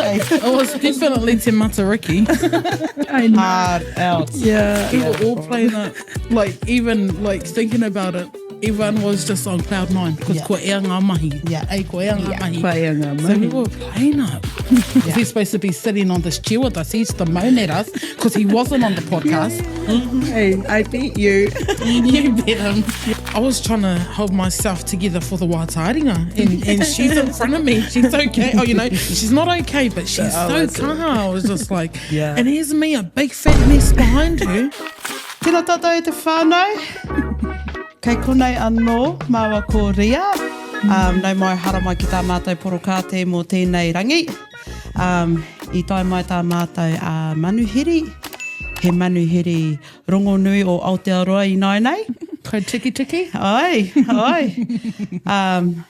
It was definitely Te Matariki. I know. Hard out. Yeah. We were all playing it. Like, even like thinking about it, everyone was just on cloud nine because ko ea ngā mahi. Yeah. Ko ea ngā mahi. Whaia ngā So we were playing it. Because he's supposed to be sitting on this chair with us. He used to moan at us because he wasn't on the podcast. Hey, I beat you. You bet him. I was trying to hold myself together for the wātaringa and she's in front of me. She's okay. Oh, you know, she's not okay, but she's so calm. I was just like, Yeah. And here's me, a big fat mess behind her. Tēnā tātou e te whanau. Kei konei anō, māua ko ria. Nau mai hara mai ki tā mātou porokāte mō tēnei rangi. I tai mai tā mātou manuhiri. He manuhiri rongo nui o Aotearoa i nai nei. Kai tiki tiki. Ai.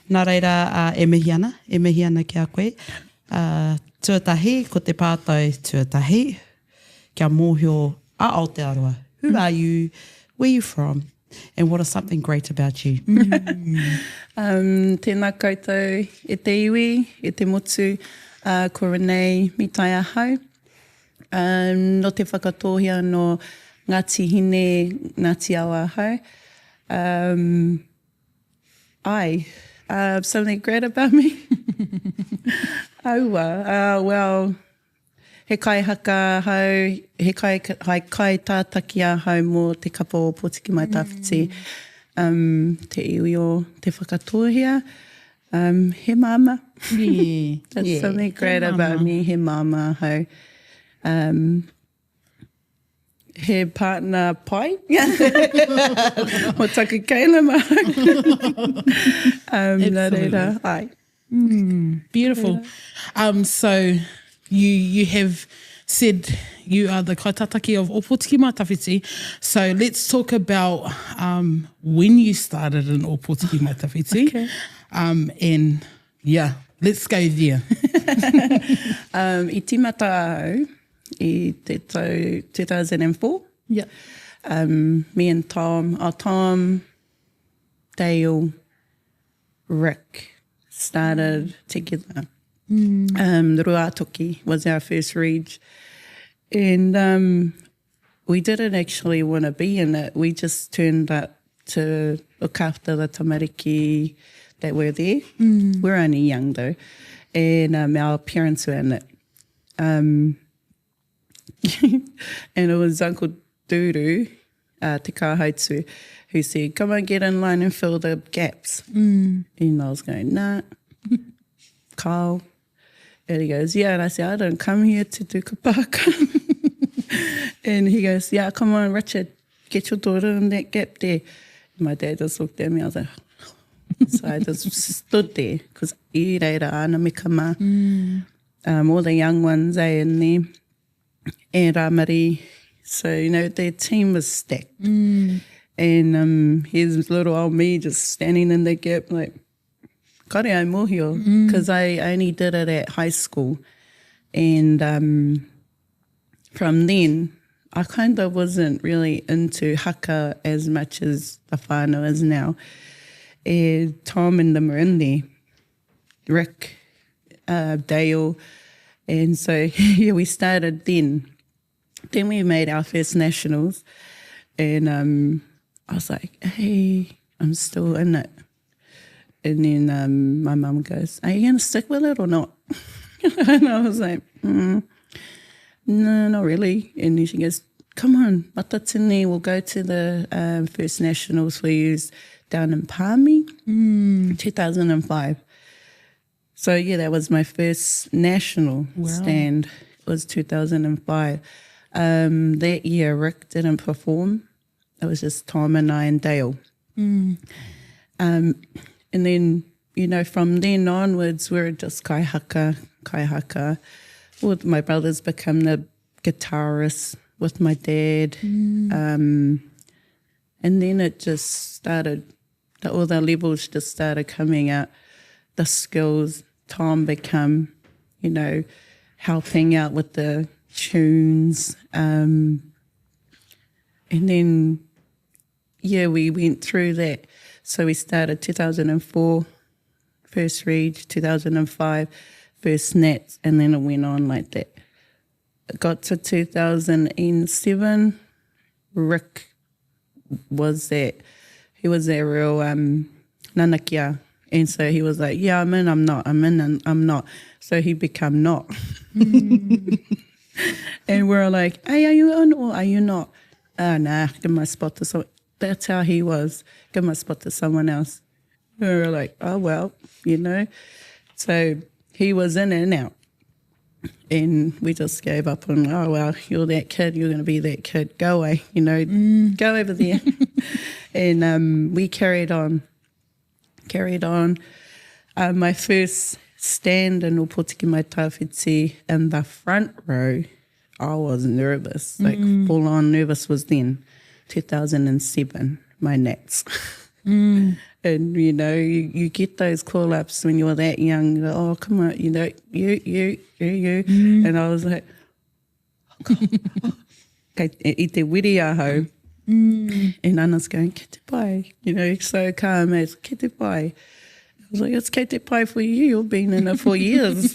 Nā reira, e mihi ana ki a koe. Tuatahi, ko te pātau tuatahi. Kia mōhio a Aotearoa. Who are you? Where are you from? And what is something great about you? Tēnā koutou e te iwi, e te motu, ko Renee, Mitai ahau. No te whakatohia no Ngāti Hine, Ngāti Awa ahau. Something great about me? Well, he kai haka hau, he kai tātaki a hau mō te kapa o Pōtiki mai tāwhiti. Te iwi o te whakatohia. He mama. Yeah. That's something great about me, he mama hau. He partner pai. Mo taku keina mahau. Nā reira, ai. Beautiful. So you have said you are the kaitataki of Opotiki Matawhiti. So let's talk about when you started in Opotiki Matawhiti. Okay. And yeah, let's go there. I timata au i te tau 2004. Yeah. Me and Tom, Dale, Rick started together. The Ruatoki was our first read. And we didn't actually want to be in it. We just turned up to look after the tamariki that were there. We're only young though. And our parents were in it. And it was Uncle Duru, te kāhaitsu, who said, come on, get in line and fill the gaps. And I was going, nah, Carl. And he goes, yeah. And I said, I don't come here to do kapaka. And he goes, yeah, come on, Richard, get your daughter in that gap there. And my dad just looked at me. I was like, so I just stood there because I reira ana me kama. All the young ones in there. And Ramari. So, you know, their team was stacked. And here's little old me just standing in the gap like, kare ai mohio, because I only did it at high school. And from then, I kind of wasn't really into haka as much as the whanau is now. And Tom and them were in there, Rick, Dale. And so, yeah, we started then. Then we made our first nationals. And I was like, hey, I'm still in it. And then my mum goes, are you going to stick with it or not? And I was like, no, not really. And then she goes, come on, Matatini, we'll go to the First Nationals for you down in Palmy, 2005. So, yeah, that was my first national stand. It was 2005. That year, Rick didn't perform. It was just Tom and I and Dale. And then, you know, from then onwards, we were just kai haka. Well, my brothers become the guitarist with my dad. And then it just started, all the levels just started coming out. The skills, Tom become, you know, helping out with the tunes. And then, yeah, we went through that. So we started 2004, first read, 2005, first nats, and then it went on like that. It got to 2007. Rick was that, he was that real nanakia. And so he was like, yeah, I'm in, I'm not, I'm in, and I'm not. So he become not. And we're like, hey, are you in or are you not? Nah, give my spot to someone. That's how he was. Give my spot to someone else. We were like, oh, well, you know. So he was in and out. And we just gave up on, oh, well, you're that kid, you're going to be that kid. Go away, you know, go over there. And we carried on. My first stand in Opotiki mai tawhiti in the front row, I was nervous, like full on nervous was then, 2007, my nats. And, you know, you get those call-ups when you're that young, you go, oh, come on, you know, you. And I was like, kei I te wiri aho. And Anna's going, ke te pai, you know, so calm as, ke te pai. I was like, it's ke te pai for you, you've been in it for years.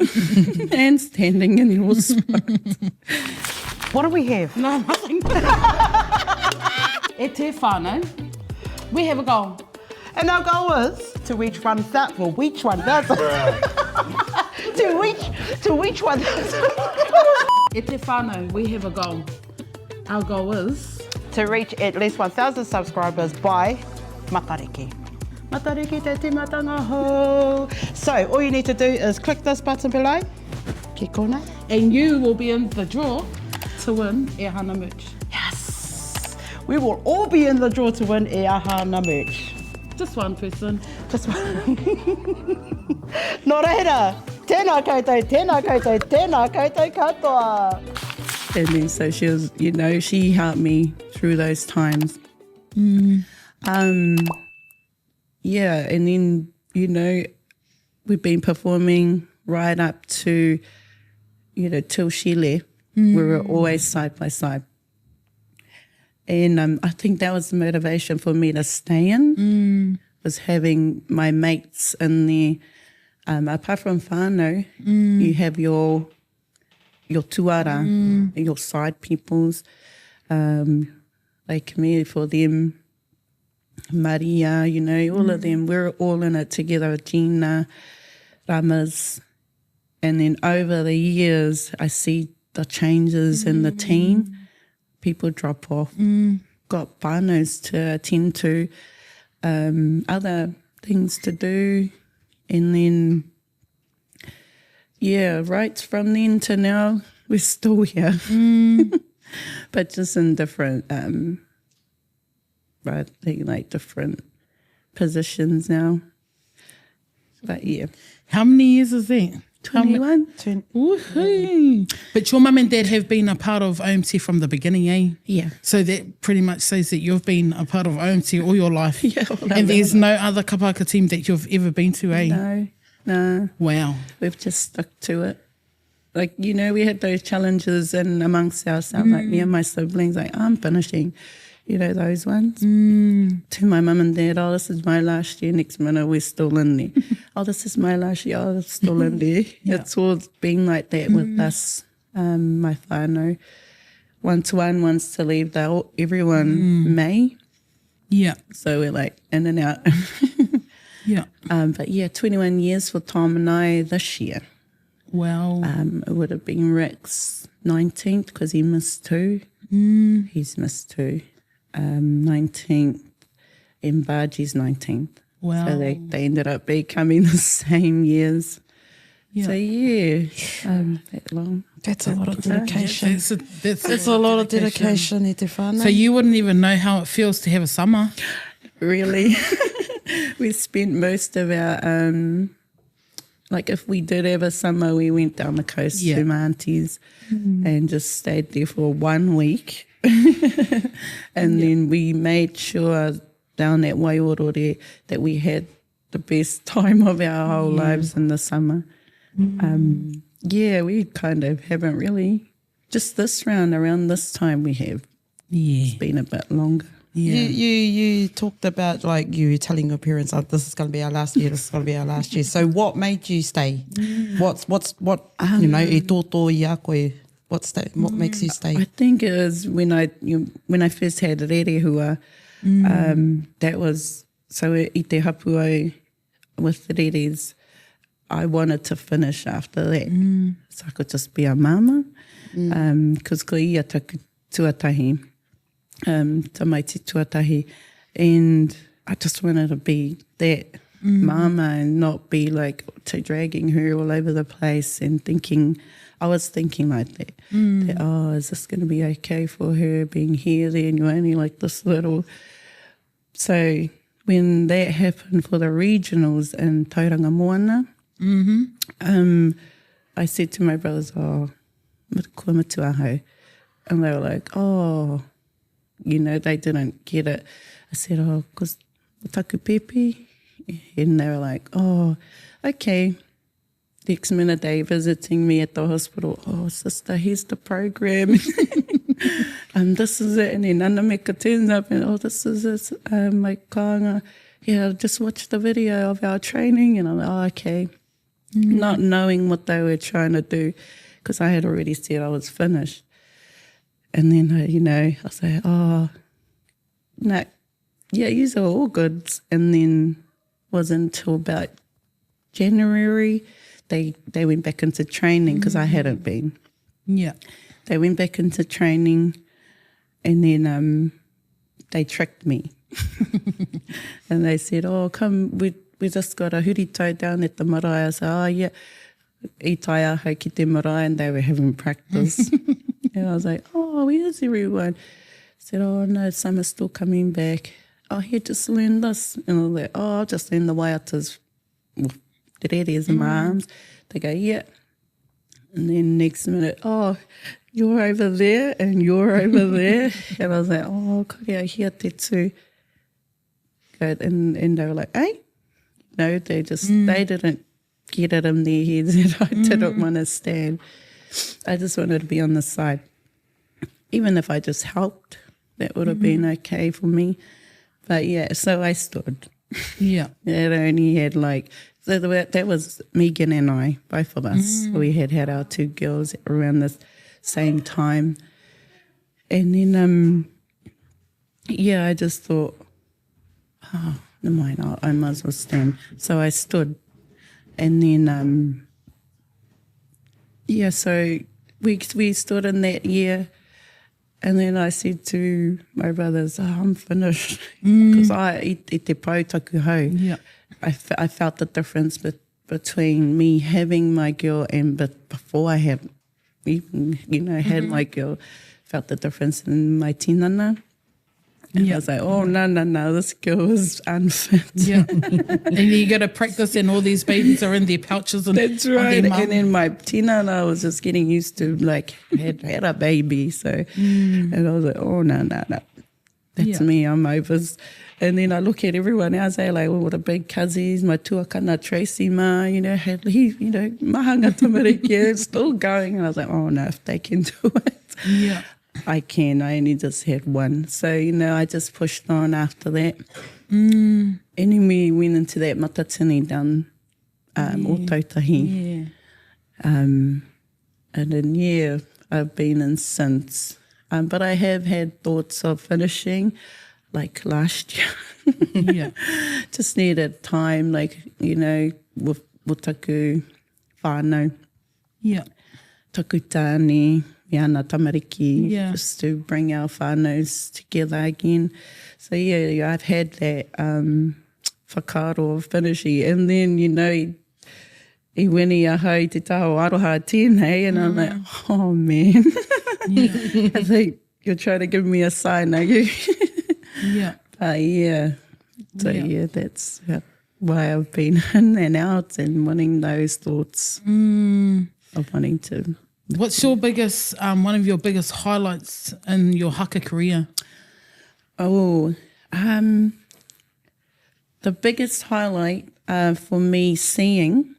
And standing in your spot. What do we have? No, nothing. E te whanau. We have a goal. And our goal is to reach 1,000. Well, reach 1,000. to reach 1,000. E te whanau, we have a goal. Our goal is to reach at least 1,000 subscribers by Matariki. Matariki te timatanga ho. So all you need to do is click this button below. Ki kona. and you will be in the draw to win e hana merch. Yes. We will all be in the draw to win e hana merch. Just one person. Just one. Nō reira. Tēnā koutou, tēnā koutou, tēnā koutou katoa. And then so she was, you know, she helped me through those times. Yeah, and then, you know, we've been performing right up to, you know, till she left. We were always side by side. And I think that was the motivation for me to stay in, was having my mates in there. Apart from whanau, you have your tuara, your side peoples, like me, for them, Maria, you know, all of them, we're all in it together, Gina, Ramas. And then over the years, I see the changes in the team. People drop off, got whānaus to attend to, other things to do. And then, yeah, right from then to now, we're still here. But just in different, right, like different positions now. But yeah. How many years is that? 21. Woohoo! But your mum and dad have been a part of OMT from the beginning, eh? Yeah. So that pretty much says that you've been a part of OMT all your life. Yeah. And there's no other kapaka team that you've ever been to, eh? No. Wow. We've just stuck to it. Like, you know, we had those challenges in amongst ourselves, like me and my siblings, like, I'm finishing, you know, those ones. To my mum and dad, oh, this is my last year, next minute we're still in there. Oh, this is my last year, oh, it's still in there. Yeah. It's all been like that with us, my whānau. One-to-one wants to leave, everyone may. Yeah. So we're like in and out. Yeah. But yeah, 21 years for Tom and I this year. Wow. It would have been Rick's 19th because he missed 2. He's missed 2. 19th and Baji's 19th. Wow. So they ended up becoming the same years. Yeah. So yeah, that long. That's a lot of dedication. That's a lot of dedication, e te whānau. So you wouldn't even know how it feels to have a summer. Really. We spent most of our, like if we did have a summer, we went down the coast to my auntie's and just stayed there for 1 week. And then we made sure down at Waiorore that we had the best time of our whole lives in the summer. Yeah, we kind of haven't really, just this round, around this time we have. Yeah. It's been a bit longer. You talked about like you telling your parents, oh, this is going to be our last year, this is going to be our last year. So what made you stay? What you know, e tōtō I a koe, what makes you stay? I think it was when I first had rerehua, that was, so I te hapu with the reres, I wanted to finish after that. So I could just be a mama, because ko ia taku tuatahi, tamaiti tuatahi, and I just wanted to be that mama and not be like dragging her all over the place and I was thinking like that, that, oh, is this going to be okay for her being here, there, and you're only like this little. So when that happened for the regionals in Tauranga Moana, I said to my brothers, oh, kua matuahau. And they were like, oh, you know, they didn't get it. I said, oh, because taku pepe. And they were like, oh, okay. Next minute they visiting me at the hospital. Oh, sister, here's the program. And this is it. And then Anameka turns up and, oh, this is it. My kāinga. Yeah, just watch the video of our training. And I'm like, oh, okay. Not knowing what they were trying to do, because I had already said I was finished. And then, you know, I say, oh, no, yeah, yous are all good. And then wasn't until about January they went back into training, because I hadn't been. Yeah. They went back into training, and then they tricked me. And they said, oh, come, we just got a hurito down at the marae. I said, oh, yeah, I tai ahau ki te marae, and they were having practice. And I was like, oh, where's everyone? I said, oh, no, some are still coming back. Oh, here, just learn this. And I was like, oh, I'll just learn the waiatas, the reres and my arms. They go, yeah. And then next minute, oh, you're over there and you're over there. And I was like, oh, kore ai hia te tū. And they were like, hey? No, they didn't get it in their heads that I didn't want to stand. I just wanted to be on the side. Even if I just helped, that would have been okay for me. But yeah, so I stood. Yeah. It only had like, so that was Megan and I, both of us. We had our two girls around the same time. And then, yeah, I just thought, oh, never mind, I might as well stand. So I stood. And then, yeah, so we stood in that year. And then I said to my brothers, oh, I'm finished. Because I te pau taku hau. Yeah. I felt the difference between me having my girl and before I had even, you know, had my girl, felt the difference in my tinana. And I was like, oh, no, this girl is unfit. Yeah. And you got to practice, and all these babies are in their pouches. And that's right. And then my tinana was just getting used to, like, had a baby. So, and I was like, oh, no. That's me, I'm over. And then I look at everyone else, they're like, well, the big cousins, my tuakana Tracy Ma, you know, mahanga tamariki, still going. And I was like, oh, no, if they can do it. Yeah. I can. I only just had one. So, you know, I just pushed on after that. And then we went into that Matatini down Otautahi. Yeah. And then, yeah, I've been in since. But I have had thoughts of finishing, like last year. Yeah. Just needed time, like, you know, with taku whanau. Yeah. Taku tāne. Ana tamariki, Yeah. just to bring our whānaus together again. So yeah, I've had that whakaaro of finishing. And then, you know, I wini ahau te taho aroha tēnei, and I'm like, oh man. Yeah. I think you're trying to give me a sign, are you? Yeah. But yeah, so yeah, that's why I've been in and out and wanting those thoughts of wanting to. What's your biggest, one of your biggest highlights in your haka career? Oh, the biggest highlight for me seeing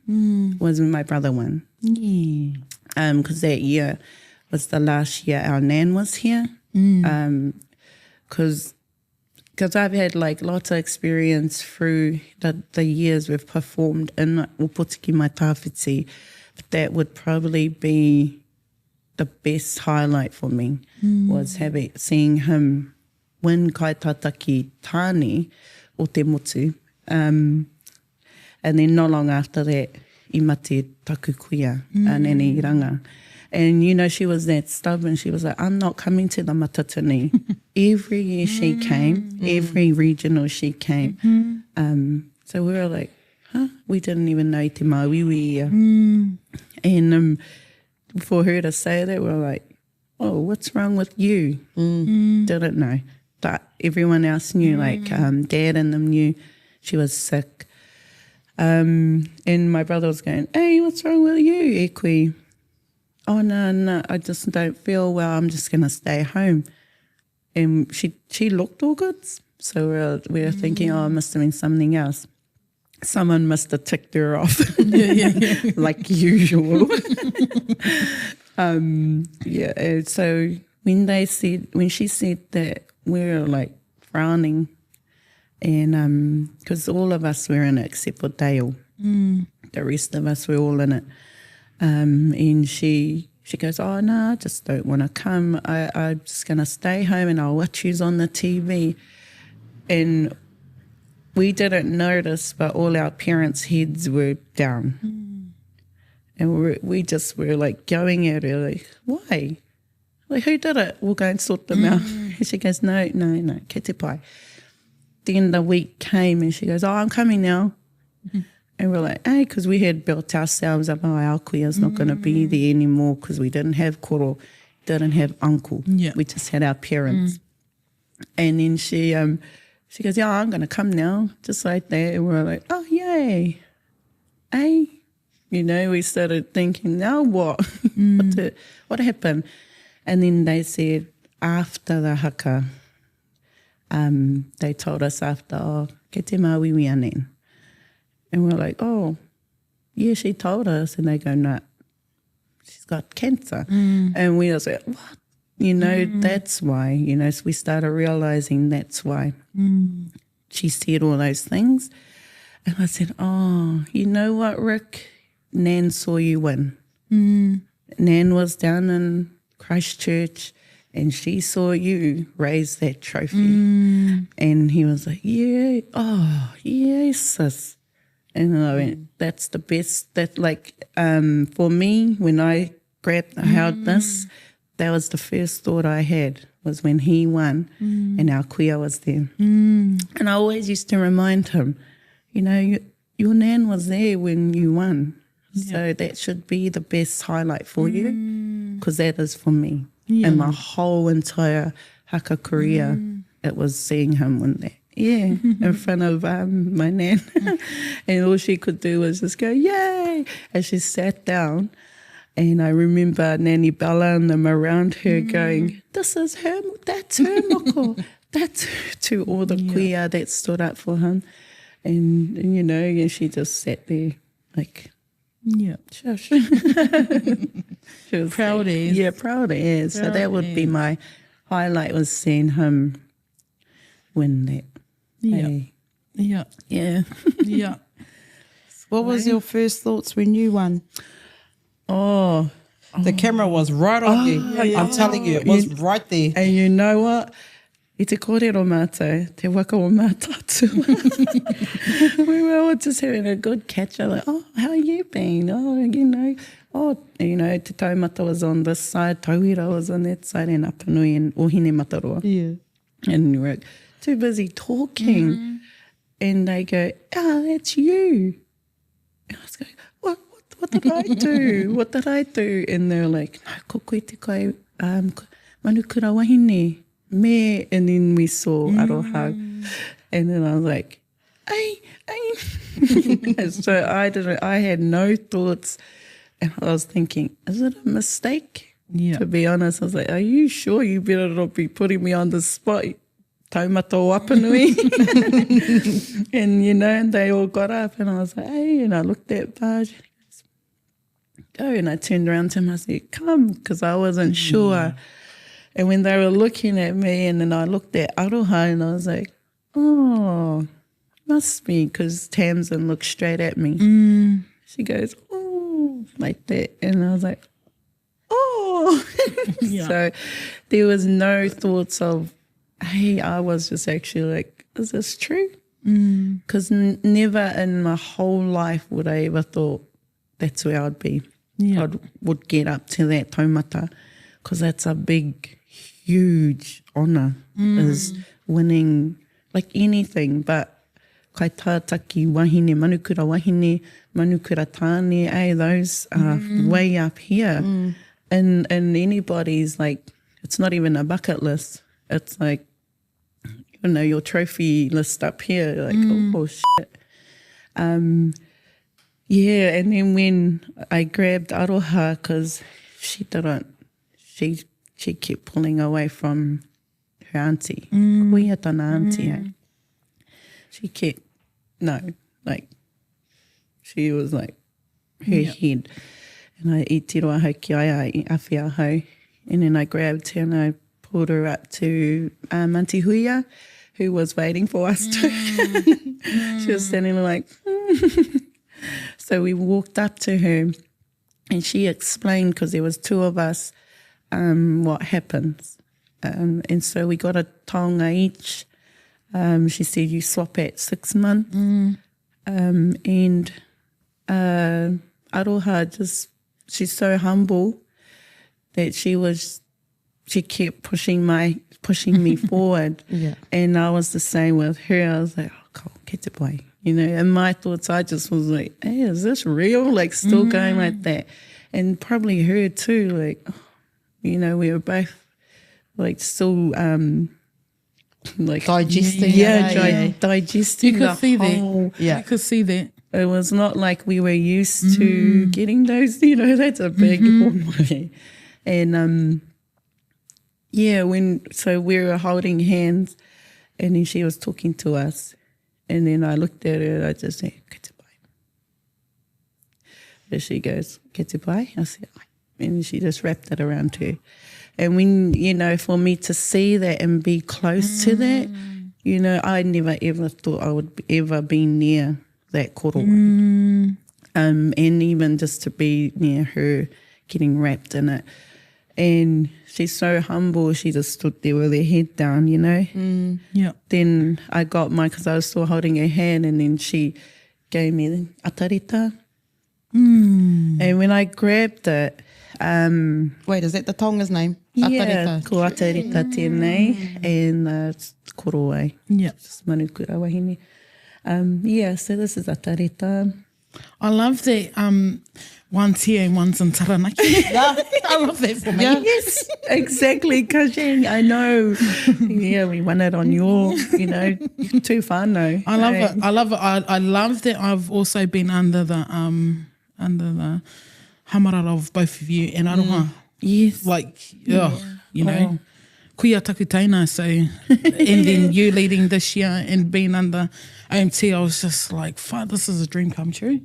was when my brother won. Yeah. Because that year was the last year our nan was here. Because because I've had like lots of experience through the years we've performed in Opotiki mai tāwhiti, but that would probably be the best highlight for me, was seeing him win kaitataki tāne o te motu. And then not long after that, I mate taku kuia, Nene Iranga. And, you know, she was that stubborn. She was like, I'm not coming to the Matatini. Every year she came, every regional she came. So we were like, huh? We didn't even know te mauiwi. And for her to say that, we were like, oh, what's wrong with you? Didn't know. But everyone else knew, like Dad and them knew she was sick. And my brother was going, hey, what's wrong with you, e koe? Oh, no, I just don't feel well. I'm just going to stay home. And she looked all good. So we were thinking, oh, it must have been something else. Someone must have ticked her off, like usual. And so when she said that, we were like frowning. And because all of us were in it except for Dale. The rest of us were all in it. And she goes, oh, no, I just don't want to come. I'm just going to stay home and I'll watch you on the TV. And we didn't notice, but all our parents' heads were down. And we just were like going at her, like, why? Like, who did it? We'll go and sort them out. And she goes, no, ke te pai. Then the week came and she goes, oh, I'm coming now. And we're like, hey, because we had built ourselves up, oh, our kuia's not going to be there anymore because we didn't have koro, didn't have uncle. Yeah. We just had our parents. And then she goes, yeah, I'm going to come now, just like that. And we're like, oh, yay. Hey, you know, we started thinking, now what? What happened? And then they said after the haka, they told us after, oh, ke te mauiwi ane. And we're like, oh, yeah, she told us. And they go, no, she's got cancer. And we was like, what? You know, that's why, you know, so we started realising that's why she said all those things. And I said, oh, you know what, Rick? Nan saw you win. Nan was down in Christchurch and she saw you raise that trophy. And he was like, yeah, oh, yes, sis. And I went, that's the best. That like for me, when I held this, that was the first thought I had, was when he won and our kuia was there. And I always used to remind him, you know, your nan was there when you won. So that should be the best highlight for you, because that is for me. And my whole entire haka career, it was seeing him win that. Yeah, in front of my nan. And all she could do was just go, yay! And she sat down. And I remember Nanny Bella and them around her going, this is her, that's her moko. That's to all the kuia that stood up for him. And you know, and she just sat there like, shush. She was proud as. Yeah, proud as. So that would be my highlight, was seeing him win that. Yeah. What was your first thoughts when you won? The camera was right on you. I'm telling you, it was right there. And you know what? I te kōrero mātou, te waka o mātātua. We were all just having a good catch up, like, oh, how you been? Oh, you know, te taumata was on this side, Tauira was on that side, and Apanui and Wahine Mataroa. Yeah. And we were too busy talking. And they go, that's you. And I was going, what did I do? What did I do? And they're like, no, ko koe te kai Manukura Wahine. Me, and then we saw Aroha. And then I was like, ay. So I had no thoughts. And I was thinking, is it a mistake? Yeah. To be honest, I was like, are you sure you better not be putting me on the spot? Taumata o Apanui. And, you know, and they all got up and I was like, hey, and I looked at Baj. Go, and I turned around to him, I said, come, because I wasn't sure. And when they were looking at me, and then I looked at Aroha and I was like, oh, must be because Tamsin looked straight at me. She goes, oh, like that. And I was like, oh. So there was no thoughts of, hey, I was just actually like, is this true? Because never in my whole life would I ever thought that's where I'd be. I would get up to that taumata because that's a big, huge honour is winning like anything. But kai tātaki wahine, Manukura Wahine, Manukura tāne, those are way up here. And anybody's like, it's not even a bucket list. It's like, you know, your trophy list up here. Like, oh shit. Yeah, and then when I grabbed Aroha, because she kept pulling away from her auntie. Kuia tana auntie, eh? She kept, she was like, her head. And I tiroa hau ki ai a awhia hau. And then I grabbed her and I pulled her up to Auntie Huia, who was waiting for us too. She was standing there like, So we walked up to her and she explained, because there was two of us, what happens. And so we got a taonga each. She said you swap at 6 months. And Aroha just, she's so humble that she kept pushing me forward. And I was the same with her. I was like, oh, cool, get the boy. You know, and my thoughts, I just was like, hey, is this real? Like, still going like that. And probably her too, like, you know, we were both, like, still, like... Digesting. Digesting You could see whole... that. You could see that. It was not like we were used to getting those, you know, that's a big one. And, so we were holding hands and then she was talking to us. And then I looked at her and I just said, Ketipai. And she goes, Ketipai? I said, Ai. And she just wrapped it around her. And when, you know, for me to see that and be close to that, you know, I never ever thought I would ever be near that korora. And even just to be near her, getting wrapped in it. And she's so humble, she just stood there with her head down, you know. Then I got mine because I was still holding her hand, and then she gave me the atarita. And when I grabbed it... wait, is that the tonga's name? Yeah, Atarita. ko atarita tēnei, and korowai. Just Manukura Wahine. So this is atarita. I love that one's here and one's in Taranaki. I love that for me. Yes, exactly, Kajang. I know. We won it on your, you know, too whanau. I love it. I love it. I love that I've also been under the hamarara of both of you and Aroha. Yes. Like, you know, kuia taku taina. So, and then you leading this year and being under OMT, I was just like, fuck, this is a dream come true.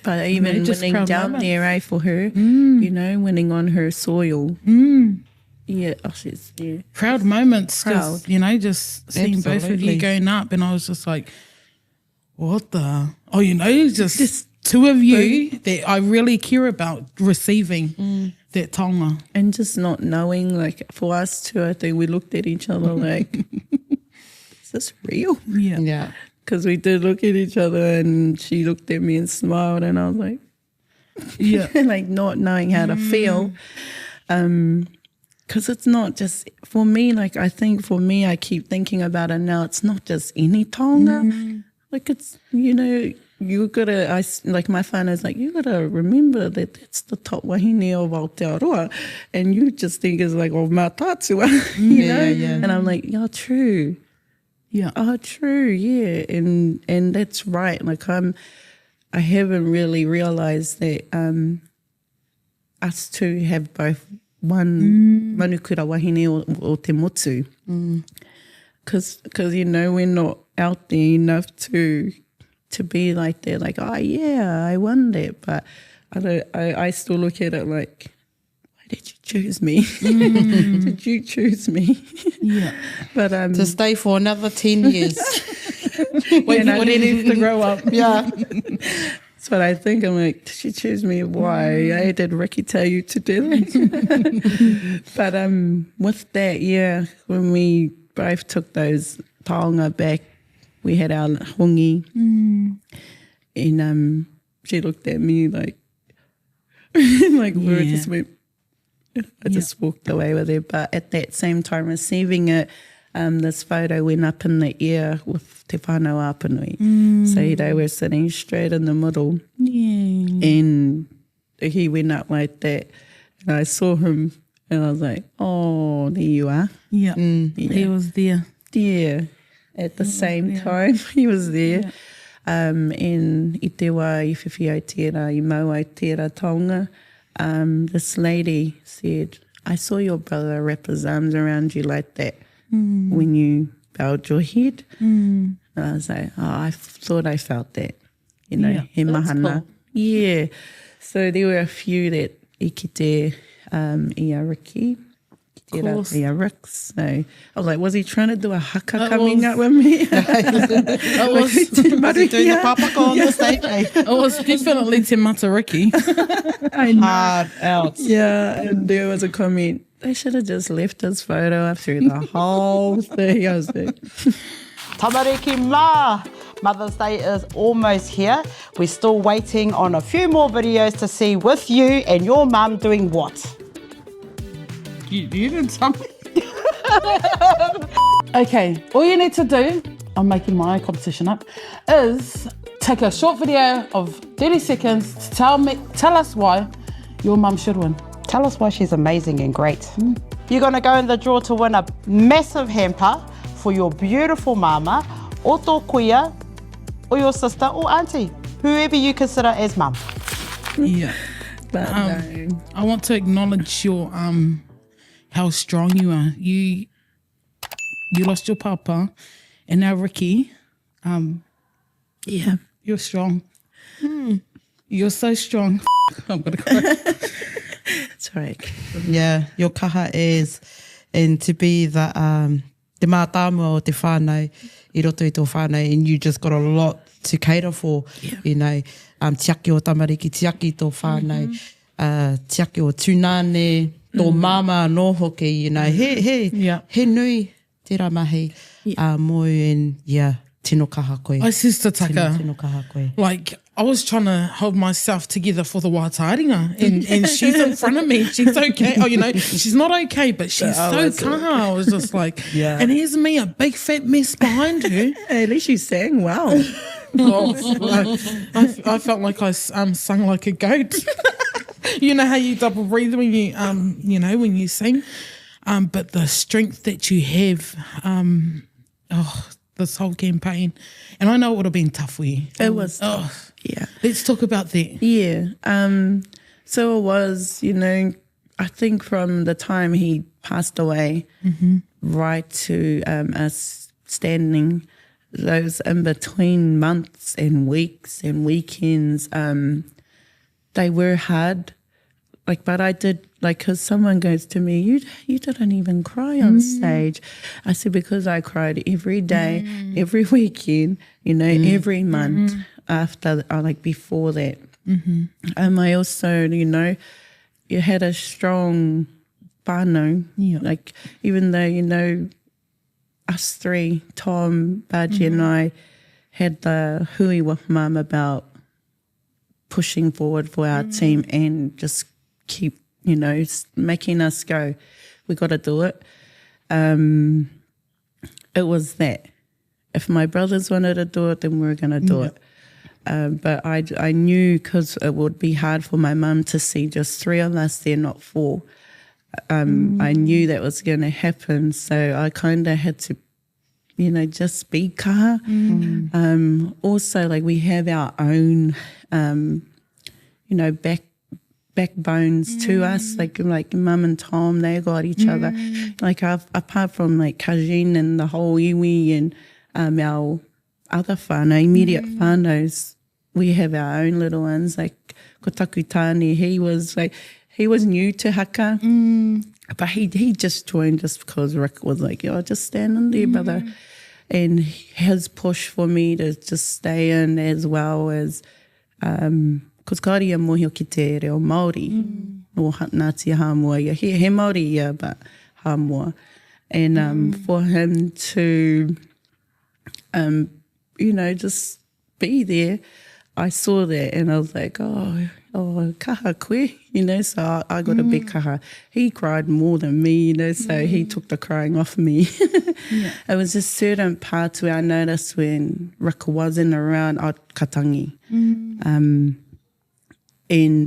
But even you know, just winning proud down moments. there, for her, you know, winning on her soil. Yeah, she's, Proud moments. Proud. Just, you know, just seeing both of Absolutely. you going up, and I was just like, what the? Oh, you know, just two of you that I really care about receiving that taonga. And just not knowing, like, for us too, I think we looked at each other like, is this real? Yeah. Because we did look at each other and she looked at me and smiled and I was like, like not knowing how to feel. Because it's not just, for me, like I think for me, I keep thinking about it now, it's not just any taonga. Like it's, you know, you gotta, like my whanau's like, you gotta remember that that's the top wahine of Aotearoa. And you just think it's like, oh, Matatua, you know? And I'm like, yeah, true. Yeah. Oh, true, yeah. And that's right. Like I haven't really realised that us two have both one Manukura Wahine o te motu. Because, you know, we're not out there enough to be like that, like, oh, yeah, I won that. But I still look at it like, did you choose me? Did you choose me? Yeah. But To stay for another 10 years. Wait for Renee to grow up. Yeah. that's what I think. I'm like, did you choose me? Why? Did Ricky tell you to do that? But with that, yeah, when we both took those taonga back, we had our hongi, and she looked at me like, like we just went. I just walked away with it. But at that same time, receiving it, this photo went up in the air with te whanau apanui. So they were sitting straight in the middle. Yeah. And he went up like that. And I saw him and I was like, oh, there you are. Yeah. He was there. Yeah. At the same time, he was there. Yeah. And i te wā i whiwhi ai tērā, i mau ai tērā taonga, this lady said, I saw your brother wrap his arms around you like that when you bowed your head. And I was like, oh, I thought I felt that, you know, he mahana. Cool. Yeah. So there were a few that i kite i a Ricky, i a Ricks. So I was like, was he trying to do a haka coming up with me? It was, Doing the papaka on the stage. it was definitely Te Matariki. I know. Hard out. Yeah, and there was a comment, they should have just left his photo up through the whole thing. I was like, Tamariki mā! Mother's Day is almost here. We're still waiting on a few more videos to see with you and your mum doing what? You did something. Okay, all you need to do, I'm making my competition up, is take a short video of 30 seconds to tell us why your mum should win. Tell us why she's amazing and great. You're going to go in the draw to win a massive hamper for your beautiful mama, o tō kuia, or your sister or auntie, whoever you consider as mum. Yeah. but no. I want to acknowledge your how strong you are. You lost your papa, and now Ricky. Yeah. You're strong. You're so strong. I'm gonna cry. That's right. Yeah, your kaha is, and to be the te mātāmua o te whānau, I roto i tō whānau, and you just got a lot to cater for, you know, tiaki o tamariki, tiaki tō whānau, tiaki o tūnane, tō mama no hoki, you know, he nui tērā mahi, moi, and tino kaha koe. My sister Taka, Tino kaha koe. like, I was trying to hold myself together for the wātaringa, and she's in front of me. She's okay. Oh, you know, she's not okay, but she's so kaha. I was just like, and here's me, a big fat mess behind her. Hey, at least you sang well. I felt like I sung like a goat. You know how you double breathe when you when you sing, but the strength that you have, this whole campaign, and I know it would have been tough for you. It was tough. Yeah. Let's talk about that. Yeah. So it was, you know, I think from the time he passed away right to us standing, those in between months and weeks and weekends, they were hard. Like, but I did, like, because someone goes to me, you didn't even cry on stage. I said, because I cried every day, every weekend, you know, every month after, like, before that. I also, you know, you had a strong whanau. Like, even though, you know, us three, Tom, Baji and I, had the hui with Mum about pushing forward for our team and just keep, you know, making us go, we got to do it. It was that. If my brothers wanted to do it, then we were going to do it. But I knew, because it would be hard for my mum to see just three of us there, not four. I knew that was going to happen, so I kind of had to, you know, just be kaha. Also, like, we have our own, you know, backbones to us, like Mum and Tom, they got each other. Like, apart from like Kajin and the whole iwi and our other whānau, immediate whānaus, we have our own little ones. Like Ko Takutani, he was like, he was new to haka, but he just joined just because Rick was like, "Oh, just stand in there, brother." And his push for me to just stay in as well as, because kauri a mohi o ki te reo Māori, no Ngāti Hāmoa ia. He Māori ia, but Hāmoa. And for him to, you know, just be there, I saw that and I was like, oh, kaha koe, you know, so I got a big kaha. He cried more than me, you know, so he took the crying off me. It was just certain parts where I noticed when Rika wasn't around, I'd katangi.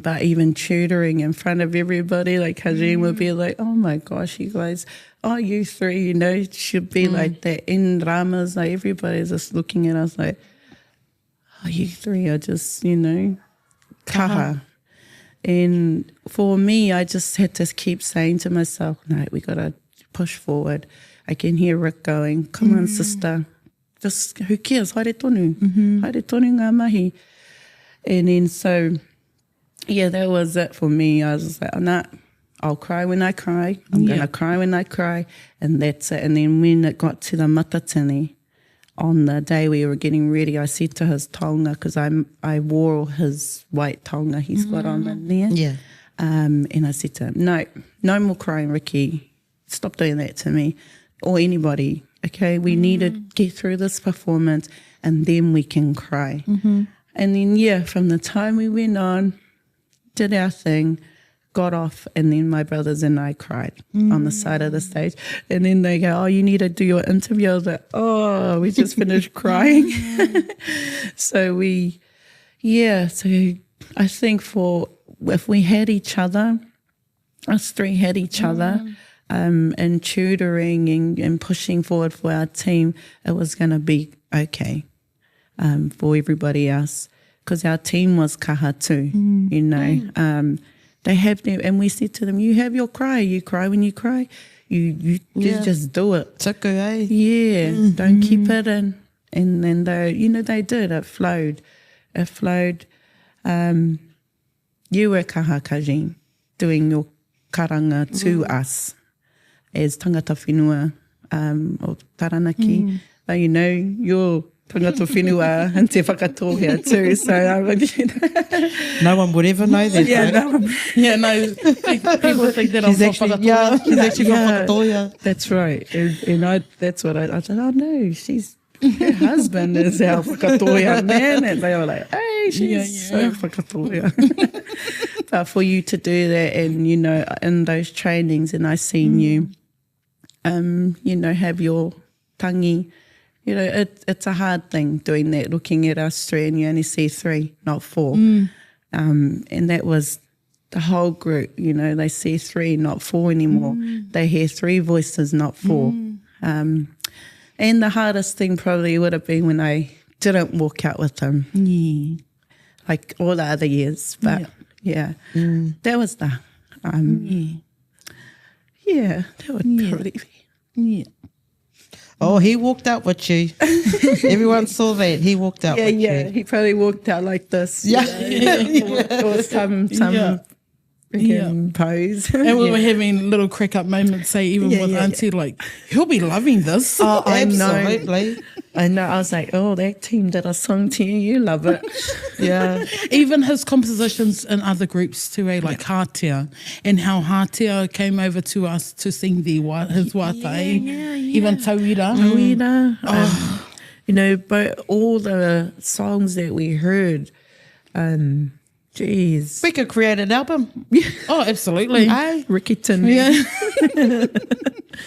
But even tutoring in front of everybody, like Kajin would be like, oh my gosh, you guys, oh, you three, you know, should be like that. In ramas, like everybody's just looking at us like, oh, you three are just, you know, kaha. And for me, I just had to keep saying to myself, no, we got to push forward. I can hear Rick going, come on, sister. Just, who cares? Haere tonu. Haere tonu ngā mahi. And then so, yeah, that was it for me. I was just like, oh, nah, I'll cry when I cry. I'm going to cry when I cry. And that's it. And then when it got to the Matatini, on the day we were getting ready, I said to his taonga, because I wore his white taonga he's got on in there. Yeah. And I said to him, no more crying, Ricky. Stop doing that to me or anybody. Okay, we need to get through this performance and then we can cry. And then, from the time we went on, did our thing, got off, and then my brothers and I cried on the side of the stage. And then they go, oh, you need to do your interview. I was like, oh, we just finished crying. So I think if we had each other, us three had each other, and tutoring and pushing forward for our team, it was going to be okay for everybody else. Because our team was kaha too, you know. They have them, and we said to them, you have your cry. You cry when you cry. You just do it. Tuku, eh? Yeah, don't keep it in. And then they did. It flowed. You were kaha, Kajin, doing your karanga to us as tangata whenua o Taranaki. But you know, you're tangata whenua and te whakatohea too. So no one would ever know that. People think that I'm she's actually got whakatohea. That's right. And that's what I said, oh no, her husband is our whakatohea man. And they were like, hey, she's so whakatohea. But for you to do that and, you know, in those trainings, and I seen you, you know, have your tangi. You know, it's a hard thing doing that, looking at us three, and you only see three, not four. And that was the whole group, you know, they see three, not four anymore. They hear three voices, not four. And the hardest thing probably would have been when I didn't walk out with them, like all the other years. But, that was the, that would probably be. Yeah. Oh, he walked out with you. Everyone saw that. He walked out with you. Yeah, he probably walked out like this. Yeah. Or some pose. And we were having little crack up moments, say, even with Auntie, like, he'll be loving this. Oh, absolutely. I know. I was like, oh, that team did a song to you. You love it. Yeah. Even his compositions in other groups too, like Hātea, and how Hātea came over to us to sing his wātai. Even Tauira. You know, but all the songs that we heard, geez. We could create an album. Oh, absolutely. Ricky Tin. Yeah.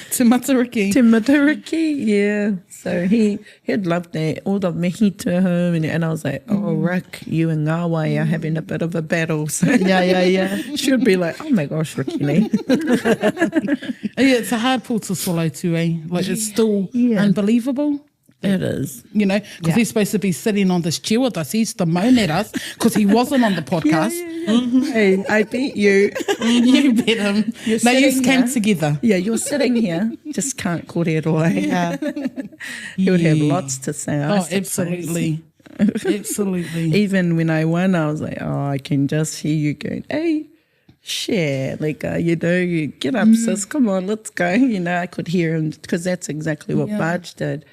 Te Matariki. Yeah. So he'd love that, all the mihi to him, and I was like, oh, Rick, you and Ngāwai are having a bit of a battle. So she'd be like, oh my gosh, Ricky. It's a hard pull to swallow too, eh? Like it's still unbelievable. It is. You know, because he's supposed to be sitting on this chair with us. He used to moan at us because he wasn't on the podcast. Hey, I beat you. You beat him. You came together. Yeah, you're sitting here. Just can't kōrero, eh? He would have lots to say. Absolutely. Absolutely. Even when I won, I was like, oh, I can just hear you going, hey, share, like, you get up, sis, come on, let's go. I could hear him, because that's exactly what Barge did.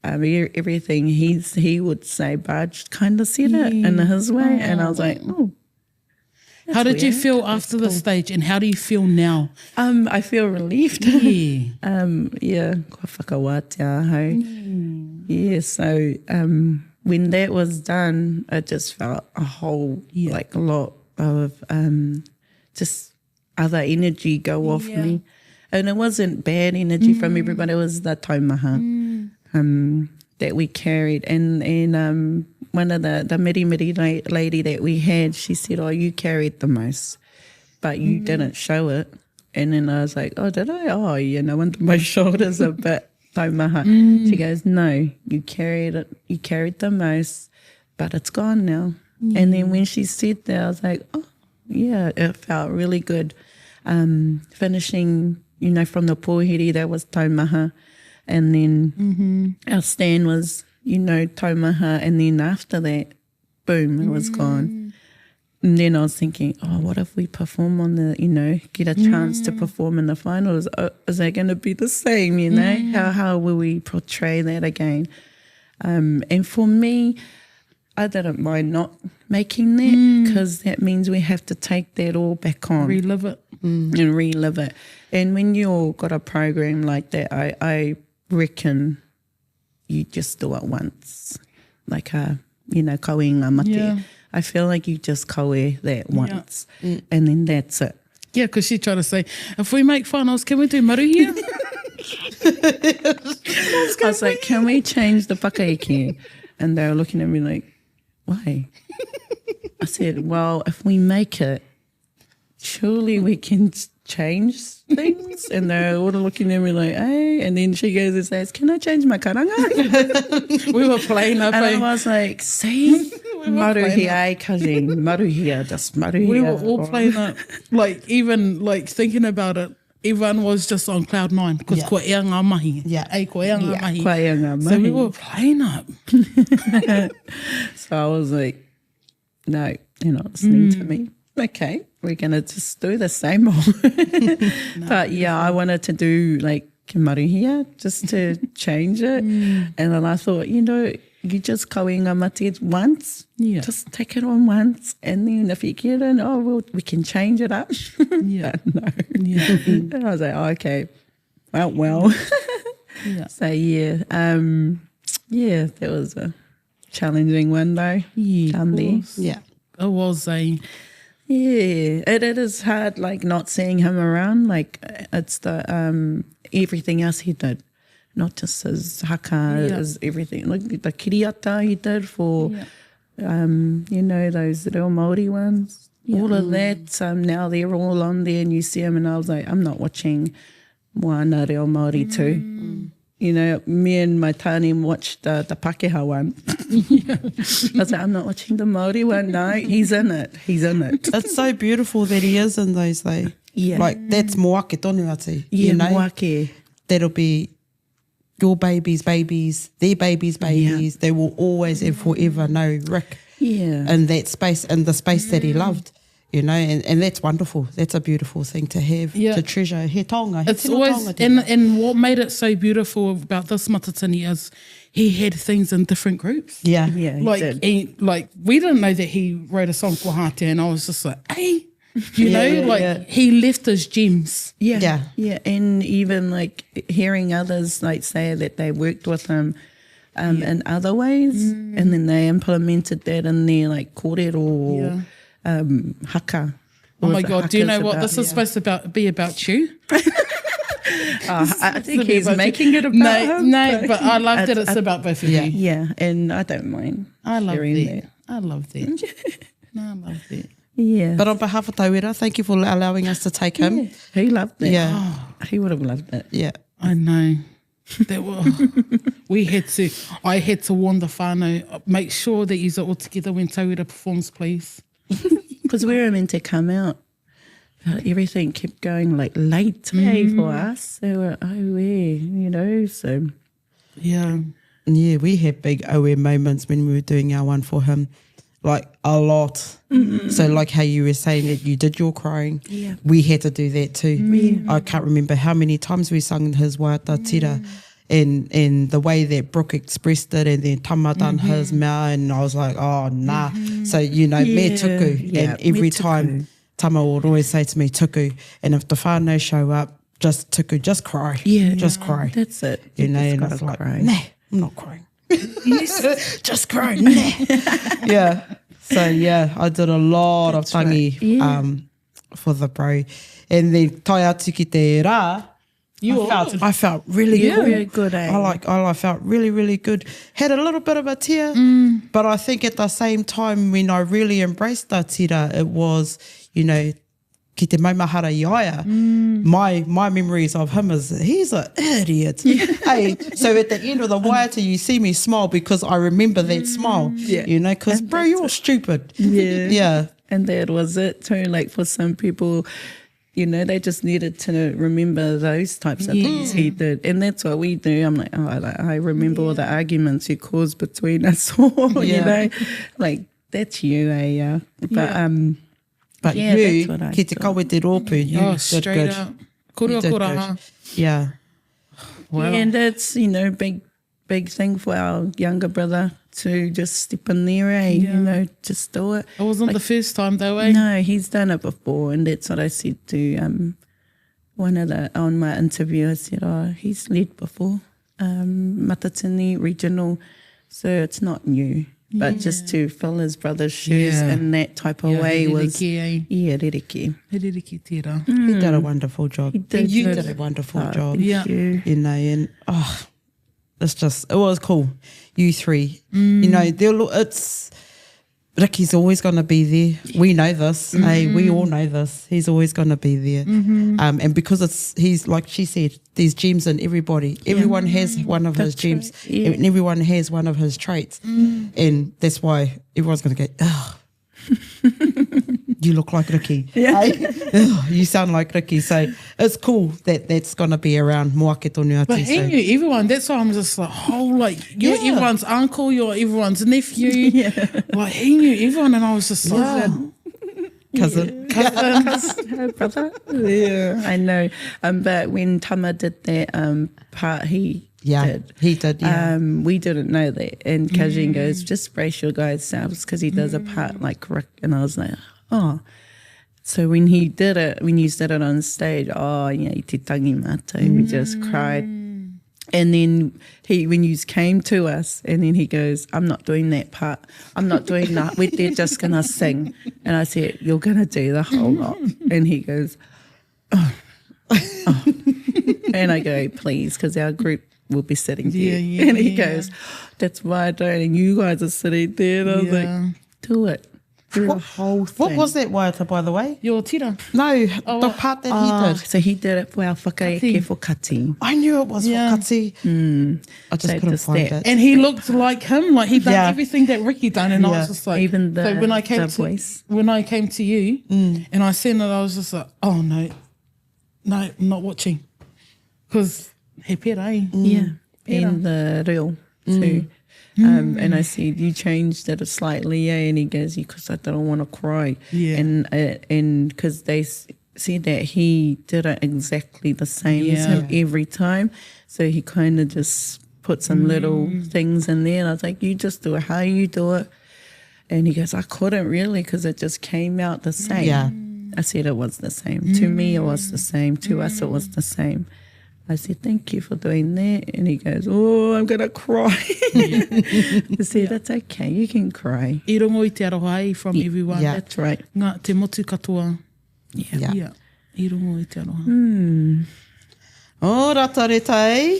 Everything he would say, Barge kind of said it in his way, and I was like, oh. How did you feel after the stage, and how do you feel now? I feel relieved. Yeah. Kua whakawātea, ho. Yeah, so when that was done, I just felt a whole, like a lot of just other energy go off me. And it wasn't bad energy from everybody, it was the taumaha that we carried. And one of the miri lady that we had, she said, oh, you carried the most, but you didn't show it. And then I was like, oh, did I? Oh, under my shoulders a bit. Taumaha. She goes, no, you carried it. You carried the most, but it's gone now. And then when she said that, I was like, oh, yeah, it felt really good. Finishing, from the pōhiri, that was taumaha. And then our stand was, taumaha. And then after that, boom, it was gone. And then I was thinking, oh, what if we perform on the, get a chance to perform in the finals? Is that going to be the same, How will we portray that again? And for me, I didn't mind not making that, because that means we have to take that all back on. Relive it. And relive it. And when you've got a program like that, I reckon you just do it once. Like kauinga mate. Yeah. I feel like you just koe that once, and then that's it. Yeah, because she tried to say, if we make finals, can we do maruhia? I was like, can we change the whakaeke? And they were looking at me like, why? I said, well, if we make it, surely we can change things. And they're all looking at me like, hey. And then she goes and says, can I change my karanga? We were playing up. And I was like, see? Maruhia, cousin. Maruhia, just maruhia. We were all playing up. Like, even like thinking about it, everyone was just on cloud nine, because ko ea ngā mahi. Yeah. Ko ea ngā mahi. Ko ea ngā mahi. So we were playing up. So I was like, no, you're not listening to me. Okay, we're going to just do the same old. But yeah, I wanted to do like maruhia, just to change it. And then I thought, you just kauinga mate once. Yeah. Just take it on once. And then if you get it, we can change it up. Yeah. But no. Yeah. And I was like, oh, okay, well. Yeah. So yeah, that was a challenging one though. Yeah, of Tandi. course. Yeah. It was a... Yeah, it is hard, like not seeing him around. Like it's the everything else he did, not just his haka, his everything. Like the kiriata he did for, those reo Māori ones. Yeah. All of that. Now they're all on there, and you see them, and I was like, I'm not watching moana reo Māori too. Me and Matatini watched the Pakeha one. I was like, I'm not watching the Māori one. No, he's in it. It's so beautiful that he is in those, though. Yeah. Like, that's moake tonu atu. Yeah, moake. That'll be your babies, their babies. Yeah. They will always and forever know Rick. Yeah. In that space, in the space that he loved. And that's wonderful. That's a beautiful thing to have, to treasure. He tonga. It's always, and what made it so beautiful about this Matatini is he had things in different groups. Yeah. Yeah, Like, we didn't know that he wrote a song for Hate, and I was just like, hey, he left his gems. Yeah. And even like hearing others like say that they worked with him in other ways, and then they implemented that in their like kōrero haka. Oh my God, do you know what? This is supposed to be about you. I think he's making it about him. No, but I love that it's about both of you. Yeah, and I don't mind. I love that. I love that. No, I love that. Yeah. But on behalf of Tauira, thank you for allowing us to take him. Yeah, he loved it. Yeah. Oh, he would have loved it. Yeah. I know. I had to warn the whanau, make sure that you're all together when Tauira performs, please. Because we were meant to come out, but everything kept going like late for us. They were, so. Yeah. Yeah, we had big OM moments when we were doing our one for him. like a lot. So like how you were saying that you did your crying, we had to do that too. I can't remember how many times we sung his waiata tira and the way that Brooke expressed it, and then Tama done his mea, and I was like, oh nah. So me tuku, and every time Tama would always say to me tuku, and if the whanau show up, just tuku, just cry, just cry. That's it. And I was like, nah, I'm not crying. Just cry, nah. So I did a lot of tangi for the bro, and then tai atu ki te rā. I felt really good. Very good, eh? I felt really, really good. Had a little bit of a tear, but I think at the same time when I really embraced the tira, it was, ki te maumahara i aia, my memories of him is he's an idiot. Hey, so at the end of the waiata, you see me smile because I remember that smile. Because bro, you're stupid. And that was it too. Like for some people, they just needed to remember those types of things he did. And that's what we do. I'm like, I remember all the arguments you caused between us all, like that's you, eh? But you, ki te kawe te rōpū, you did straight good. up. Korua koraha. Yeah. Wow. And it's, big thing for our younger brother to just step in there, eh? Just do it. It wasn't the first time though, eh? No, he's done it before, and that's what I said to on my interview. I said, he's led before, Matatini regional, so it's not new. But just to fill his brother's shoes in that type of way was... rereke. Rereke tira. He did a wonderful job. He did. You did a wonderful job. Thank you. And it was cool. You three. It's... Ricky's always going to be there. We know this. Hey, we all know this. He's always going to be there. And because he's like she said, there's gems in everybody. Everyone has one of his gems, and everyone has one of his traits. And that's why everyone's going to go, ugh, you look like Ricky. Ugh, you sound like Ricky. So it's cool that that's going to be around more ake tonu atu. But he knew everyone. That's why I'm just like, you're everyone's uncle, you're everyone's nephew. Like he knew everyone, and I was just like, cousin. Her brother. Yeah, I know. But when Tama did that part, he did. He did, we didn't know that. And Kajin goes, just brace your guys' selves because he does a part like Rick. And I was like, oh. So when he did it, when you said it on stage, i te tangi mata, we just cried. And then when you came to us, and then he goes, I'm not doing that part. I'm not doing that. They're just going to sing. And I said, you're going to do the whole lot. And he goes, oh. And I go, please, because our group will be sitting there. And he goes, that's why I don't. And you guys are sitting there. And I was like, do it. Do the whole thing. What was that waiata, by the way? your tira. No, the part that he did. So he did it for our whakaeke for kati. I knew it was for kati. I just couldn't find it. And he looked like him, like he'd done everything that Ricky done, and I was just like, even so when I came voice. When I came to you, and I seen it, I was just like, oh no, I'm not watching, because he pera, eh? And the reo too. And I said, you changed it slightly, and he goes, because I don't want to cry. And because they said that he did it exactly the same as him every time, so he kind of just put some little things in there, and I was like, you just do it how you do it. And he goes, I couldn't really, because it just came out the same. I said it was the same. To me, it was the same. To us, it was the same. I said, thank you for doing that. And he goes, oh, I'm going to cry. I said, that's okay. You can cry. I rongo I te aroha ai from everyone. That's right. Ngā te motu katoa. I rongo I te aroha. Oh, ratareta, eh?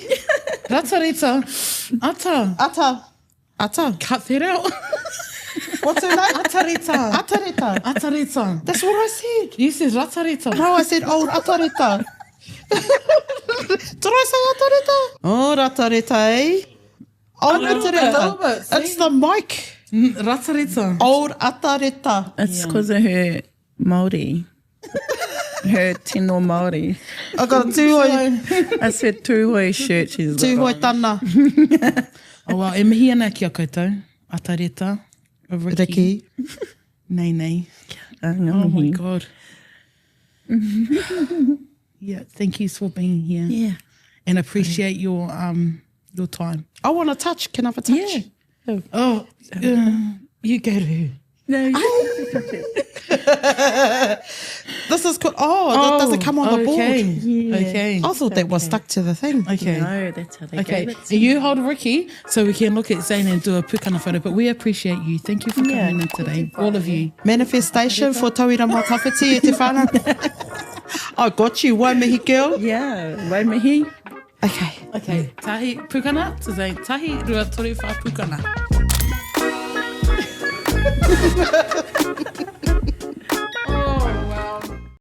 Ratareta. Ata. Cut that out. What's her name? Atareta. Atareta. That's what I said. You said ratareta. No, I said old atareta. Did I say atareta? Oh, ratareta, eh? Old atareta. It's the mic. Ratareta. Old atareta. It's because of her Māori. Her tino Māori. I got a tūhoi. I said tūhoi shirt. She's tūhoi tana. Oh, well, e mihi ana ki a koutou. Atareta. of Riki. Nei, nei. Oh Oh my God. Yeah, thank you for being here. Yeah. And appreciate your time. I want to touch. Can I have a touch? Yeah. Oh, you go to. No, This is good. Oh, does it come on the board? Yeah. Okay. I thought that was stuck to the thing. Okay. No, that's how they Okay, gave it. and you hold Ricky so we can look at Zane and do a pukana photo. But we appreciate you. Thank you for coming in today, all of you. Manifestation for Tauira Matawhiti e te whānau. I got you, Waimahi girl. Yeah, waimahi. Okay. Okay, tahi pukana to Zane. Tahi rua toru wha pukana.